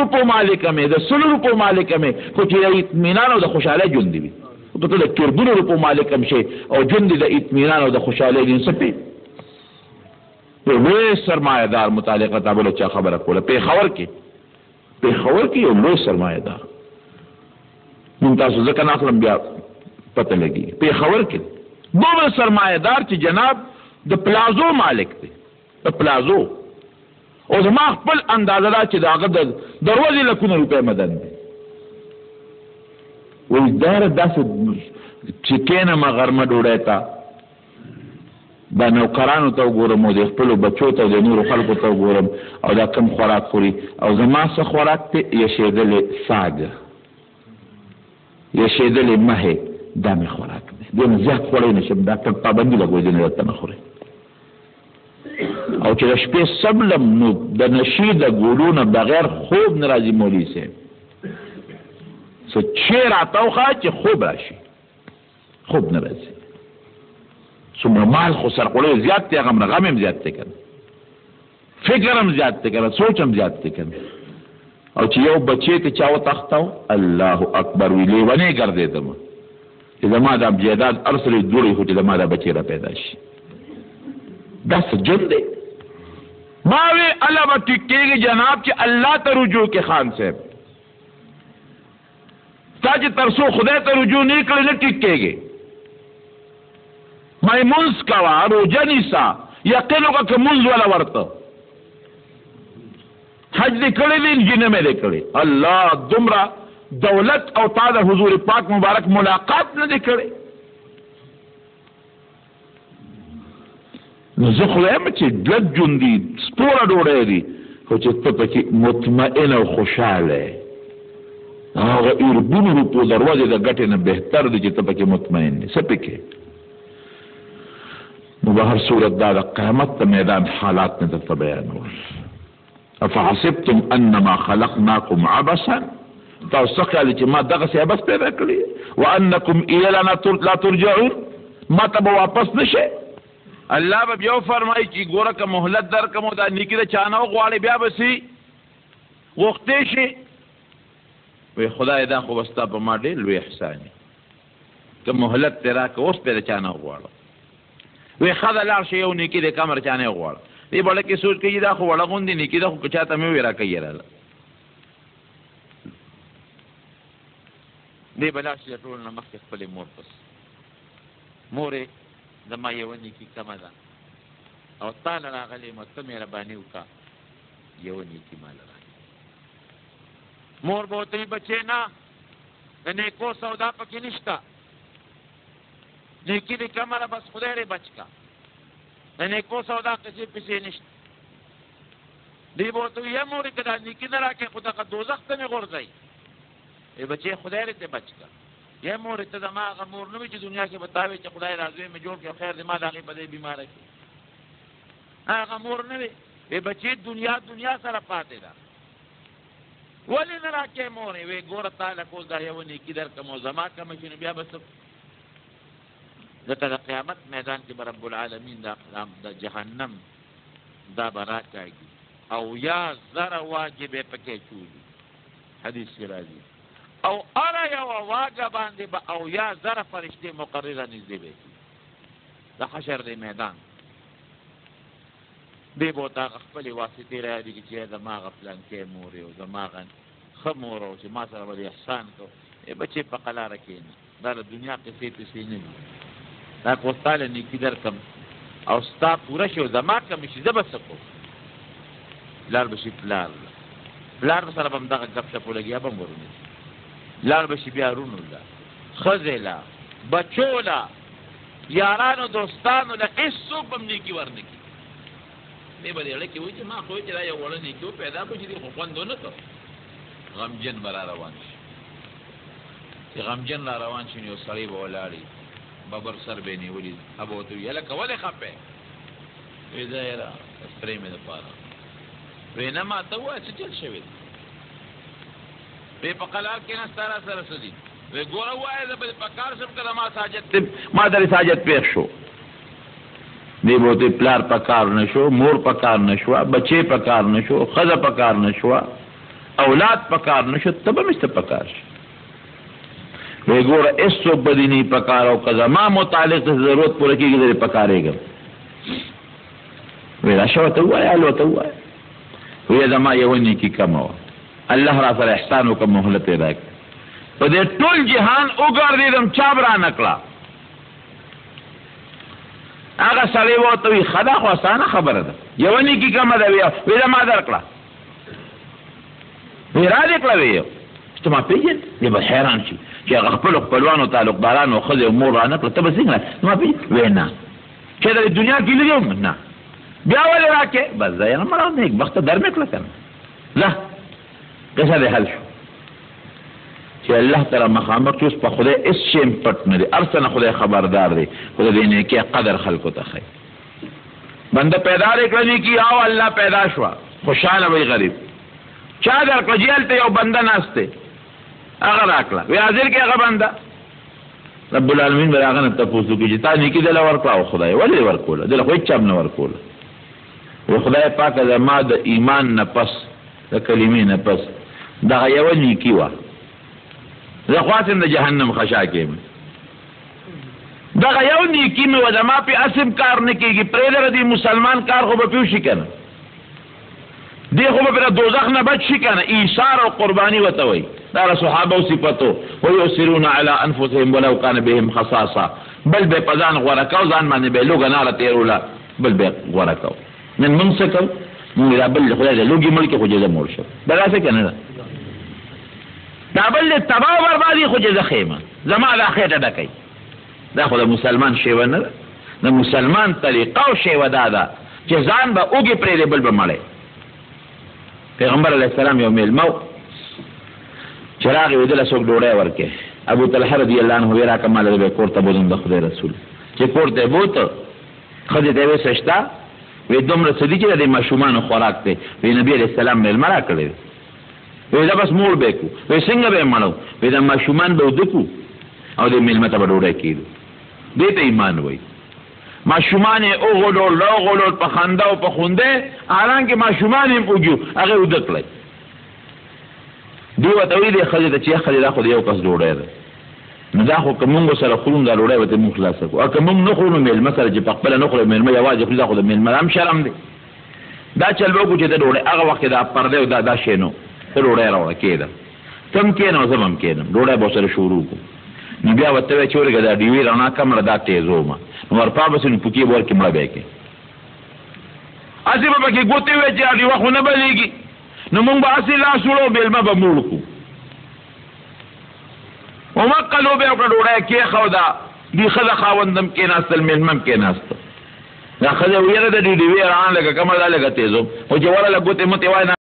روپو مالک مې د 100 روپو مالک مې خو چې د اطمینان او د خوشحالۍ ژوند وي ته د تربونو روپو مالک هم شي او ژوند د اطمینان او د خوشحالۍ دي څه لوی سرمایه‌دار متعلقه تابلو چا خبره کوله پیښور کې یو لوی سرمایه‌دار ممتاز ځکه نه اخلم بیا پته لګي پیښور کې دوه سرمایه‌دار چې جناب د پلازو مالک دی د پلازو او زما خپل اندازه دا چې د هغه د دروازې لکونه روپۍ مدن دی وایي داسې چې کېنم غرمه ډوډۍ ته دا نوکرانو ته وګورم او د خپلو بچو ته او د نورو خلکو ته وګورم او دا کم خوراک خوري او زما څه خوراک دی یشېدلې ساګ یشېدلې مهې دا مې خوراک دی دونه زیات خوړی نه شم ډاکټر پابندي لګوي دې نه درته نه خورئ او چې د شپې سبلم نو د نشي د ګولو نه بغیر خوب نه راځي مولوي صاحب څه چې راته وښایه چې خوب راشي خوب نه راځي څومره مال خو سرخوړی زیات دی هغه غم هم زیات دی که نه فکر هم زیات دی که نه سوچ هم زیات دی که نه او چې یو بچی ته چا وتښتاو الله اکبر وي لیونی ګرځېدم چې زما دا جیداد ارسلې دوړې خو چې زما دا بچی را پیدا شي دا څه ژوند دی ما وی الله به ټیک کېږي جناب چې الله ته رجوع کې خان صاحب تا چې تر څو خدای ته رجوع نه کړې نه ټیک کېږي مای منځ کوه روژه نیسه یقین وکړه که منځ والا ورته حج دې کړی دی نجي نه مې دی کړی الله دومره دولت او تا د حضور پاک مبارک ملاقات نه دی کړی نو زه خو یم چې ډک ژوند دي سپوره ډوډۍ دي خو چې ته پکې مطمئن او خوشحاله هغه ایربونو روپو دروازې د ګټې نه بهتر دي چې ته پکې مطمئن دي څه پکې نو به هر صورت دا د قیامت د میدان حالات مې درته بیانول افحسبتم انما خلقناکم عبثا تاسو څه خیال چې ما دغسې عبث پیدا کړي وانکم الینا لا ترجعون ما ته به واپس نشئ الله به بیا فرمایي چې ګوره که مهلت درکړم او دا نیکي د چا نه وغواړې بیا به سي غوښتی شي وی خدای دا خو به ستا په ما ډېر لوی احسان وي که مهلت دې راکړه اوس به د چا نه وغواړم وی ښه ده لاړ شي یو نیکي د کمر چا نه وغواړه دې بړه کې سوچ کوي دا خو وړه غوندې نیکي ده خو که چا ته مې ووایي راکوي راله دې به لاړ شي د ټولو نه مخکې خپلې مور پس مورې زما یوه نیکي کمه ده او تا نه راغلی یم ته مهرباني وکړه یوه نیکي ماله راکړه مور به ورته وي بچې نه د نیکو سودا پکې نشته نیکي دې کمه ده بس خدای دې بچ کړه د نیکو سودا قصې پسې نشته دی به ورته وي یا مورې که دا نیکي نه راکړې خو دغه دوزخ ته مې غورځوي ای بچې خدای دې ته بچ کړه یا مور ته زما هغه مور نه وي چې دنیا کې به تا وي چې خدای راځوی مې جوړ کړي خیر دې ما د هغې په دې بیماره کړي هغه مور نه وي وی بچې دنیا سره پاتې ده ولې نه راکې مورې وی ګوره تا له کوز دا یوه نیکي درکړم او زما کمه شي نو بیا به څه ځکه د قیامت میدان کې به رب العالمین د جهنم دا به راکاږي او یا زره واجب یې پکې چولي حدیث کې راځي او اره یوه واګه باندې به او یا زره فرشتې مقرره نږدې به شي د حشر د میدان دی به ورته هغه خپلې واسطې رایادېږي چې زما هغه پلانکۍ مور او زما هغه ښه مور او چې ما سره به دې احسان کړو ای بچې په قلاره کښېنه دا د دنیا قصې پسې نه دي دا که ستا له نیکي درکړم او ستا پوره شي او زما کمې شي زه به څه کوم پلار به شي پلار سره به هم دغه ګپ شپ ولګي به هم ورونه لار بشي بیا رونو له ښځې له بچو له یارانو دوستانو له هېڅوک به هم نیکي ورنه کړي دی به دې اړه کې وایي چې ما خو چې دا یو وړه نیکي پیدا کړو چې دې خو خوند ونه کړ غمجن به را روان شي چې غمجن را روان شي نو یو سړی به ولاړ ببر سر به یې نیولي هغه به ورته وي هلکه ولې خفه وایي زه یاره سپرې مې دپاره وایي نه ما ته ووایه څه چل شوی دی وی په قلار کې نه ستا را سره څه دي وی ګوره ووایه زه به په کار شم که ما درې حاجت پېښ شو دی به ورته پلار په کار نه شو مور په کار نه شوه بچې په کار نه شو ښځه په کار نه شوه اولاد پکار نشو ته به مې څه پکار شي وی ګوره هېڅوک به دې نه پکار او که زما متعلق ته ضرورت پوره کېږي درې پکارېږم وی راشه ورته ووایه هل ورته ووایه وی زما یوه نیکي کمه وه الله را سره احسان وکړه مهلت یې راکړه په دې ټول جهان وګرځېدم چا به رانه کړه هغه سړی به ورته وي ښه دا خو اسانه خبره ده یوه نیکي کمه ده وی زما درکړه وی را دې کړه وی ته ما پېژنې دی به حیران شي چې هغه خپلو خپلوانو تعلقدارانو ښځې او مور رانه کړه ته به څنګه ما پېژنې وی نه چې د دنیا کې لیدې وم نه بیا ولې راکې بس زه یم مړه نیک بخته در مې کړه که نه ځه قصه دې حل شو چې الله تعالی مخامخ چې اوس په خدای هېڅ شی پټ نه دی هر څه نه خدای خبردار دی خو د دې نیکۍ قدر خلکو ته ښایي بنده پیدا دې کړه نیکي او الله پیدا شوه خوشحاله وی غریب چا درکړه چې هلته یو بنده ناست دی هغه راکړه وی حاضر کې هغه بنده رب العالمین به هغه نه تپوس وکړي چې تا نیکي دله ورکړه او خدای ولې ورکوله دله خو هېڅ چا نه ورکوله و خدای پاکه زما د ایمان نه پس د کلمې نه پس دغه یوه نیکي وه زه خواستم د جهنم خشا کېم دغه یو نیکي مې وه زما پې اسم کار نه کېږي پرېږده دې مسلمان کار خو به پې وشي که نه دې خو به پرې دوزخ نه بچ شي که نه ایثار او قرباني ورته وایي دا د صحابو صفتو ویؤثرون علی انفسهم ولو کان بهم خصاصه بل به په ځان غوره کو ځان باندې به لوږه ناله تېروله بل به غوره کو نن موږ څه کوو موږ دا بل خدای د لوږې مړ کړي خو چې زه مړ شم دا داسې که نه ده دا بل د تباه او بربادي خو چې زه ښیم زما دا خېټه ډکوي دا خو د مسلمان شیوه نه ده د مسلمان طریقه او شیوه دا ده چې ځان به اوږې پرېږدي بل به مړی پیغمبر علیه السلام یو میلمه و چې راغی وی دله څوک ډوډۍ ورکړي ابو طلحه رضی الله عنه وی راکړه ما به کور ته بوځم د خدای رسول چې کور ته یې بوته ښځې ته یې وی څه شته وی دومره څه دي چې د دې ماشومانو خوراک دی وی نبي علیه السلام میلمه راکړی دی وی دا بس موړ به کړو وی څنګه به یې مړو وی دا ماشومان به وده کړو او دې میلمه ته به ډوډۍ کېږدو دې ته ایمان وایي ماشومان یې وغولول راوغولول په خنده او په خونده حالانکې ماشومان یې وږي هغه یې وده کړی دوی ورته ویلي دې ښځې ته چې ښځې دا خو د یو کس ډوډۍ ده نو دا خو که مونږ سره خورو دا ډوډۍ به ته مونږ خلاصه کړو او که مونږ نه خورو نو میلمه سره چې په خپله نه خورو میلمه یوازې خوري دا خو د میلمه هم شرم دی دا چل به وکړو چې ته ډوډۍ هغه وخت کې دا پردی او دا شی نو ته ډوډۍ راوړه کېده ته هم کښېنه او زه به هم کښېنم ډوډۍ به ورسره شروع کړو نو بیا ورته وایي چې ورېږه دا ډیوې رڼا کمړه دا تېزومه نو ورپا به سي نو پوکې به ورکړې مړه به یې کړې هسې به پکې ګوتې وې چې ډیوه خو نه بلېږي نو مونږ به هسې لاس وړو میلمه به موړ کړو ومقلو به وکړه ډوډۍ کېښوده دې ښځه خاوند هم کېناستل میلمه هم کېناسته دا ښځه ویره د دې ډیوې رڼا لږه کمه ده لږه تېزوم خو چې وله لږ ګوتې متې وایي